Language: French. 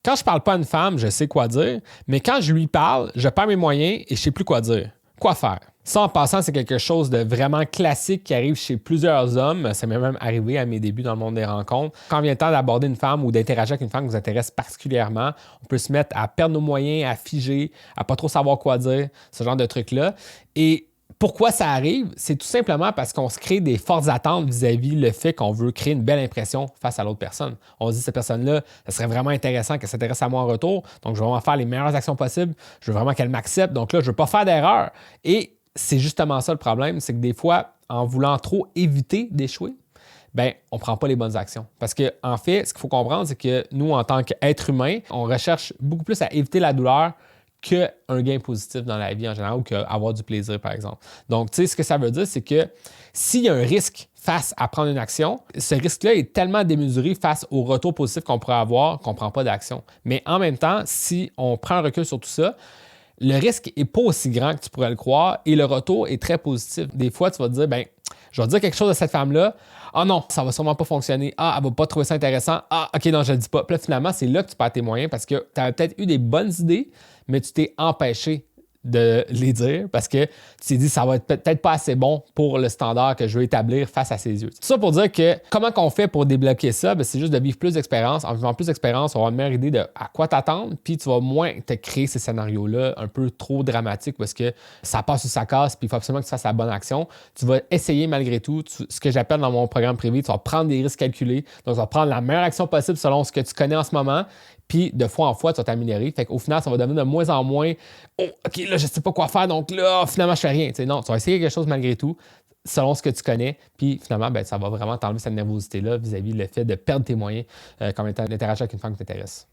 Quand je parle pas à une femme, je sais quoi dire, mais quand je lui parle, je perds mes moyens et je sais plus quoi dire. Quoi faire? Ça, en passant, c'est quelque chose de vraiment classique qui arrive chez plusieurs hommes. Ça m'est même arrivé à mes débuts dans le monde des rencontres. Quand vient le temps d'aborder une femme ou d'interagir avec une femme qui nous intéresse particulièrement, on peut se mettre à perdre nos moyens, à figer, à pas trop savoir quoi dire, ce genre de trucs-là. Et pourquoi ça arrive? C'est tout simplement parce qu'on se crée des fortes attentes vis-à-vis le fait qu'on veut créer une belle impression face à l'autre personne. On se dit, cette personne-là, ça serait vraiment intéressant qu'elle s'intéresse à moi en retour, donc je vais vraiment faire les meilleures actions possibles, je veux vraiment qu'elle m'accepte, donc là, je ne veux pas faire d'erreur. Et c'est justement ça le problème, c'est que des fois, en voulant trop éviter d'échouer, ben, on ne prend pas les bonnes actions. Parce que, en fait, ce qu'il faut comprendre, c'est que nous, en tant qu'êtres humains, on recherche beaucoup plus à éviter la douleur qu'un gain positif dans la vie en général ou qu'avoir du plaisir, par exemple. Donc, tu sais, ce que ça veut dire, c'est que s'il y a un risque face à prendre une action, ce risque-là est tellement démesuré face au retour positif qu'on pourrait avoir qu'on ne prend pas d'action. Mais en même temps, si on prend un recul sur tout ça, le risque n'est pas aussi grand que tu pourrais le croire et le retour est très positif. Des fois, tu vas te dire, ben, je vais dire quelque chose à cette femme-là. Ah non, ça va sûrement pas fonctionner. Ah, elle va pas trouver ça intéressant. Ah, OK, non, je le dis pas. Puis là, finalement, c'est là que tu perds tes moyens parce que tu avais peut-être eu des bonnes idées, mais tu t'es empêché de les dire parce que tu t'es dit ça va être peut-être pas assez bon pour le standard que je veux établir face à ses yeux. Tout ça pour dire que comment qu'on fait pour débloquer ça, bien, c'est juste de vivre plus d'expérience. En vivant plus d'expérience, on va avoir une meilleure idée de à quoi t'attendre, puis tu vas moins te créer ces scénarios-là un peu trop dramatiques parce que ça passe ou ça casse, puis il faut absolument que tu fasses la bonne action. Tu vas essayer malgré tout, ce que j'appelle dans mon programme privé, tu vas prendre des risques calculés, donc tu vas prendre la meilleure action possible selon ce que tu connais en ce moment, puis de fois en fois, tu vas t'améliorer. Fait qu'au final, ça va devenir de moins en moins « Oh, OK, là, je sais pas quoi faire, donc là, finalement, je fais rien. » Non, tu vas essayer quelque chose malgré tout, selon ce que tu connais, puis finalement, ben, ça va vraiment t'enlever cette nervosité-là vis-à-vis le fait de perdre tes moyens comme étant d'interagir avec une femme qui t'intéresse.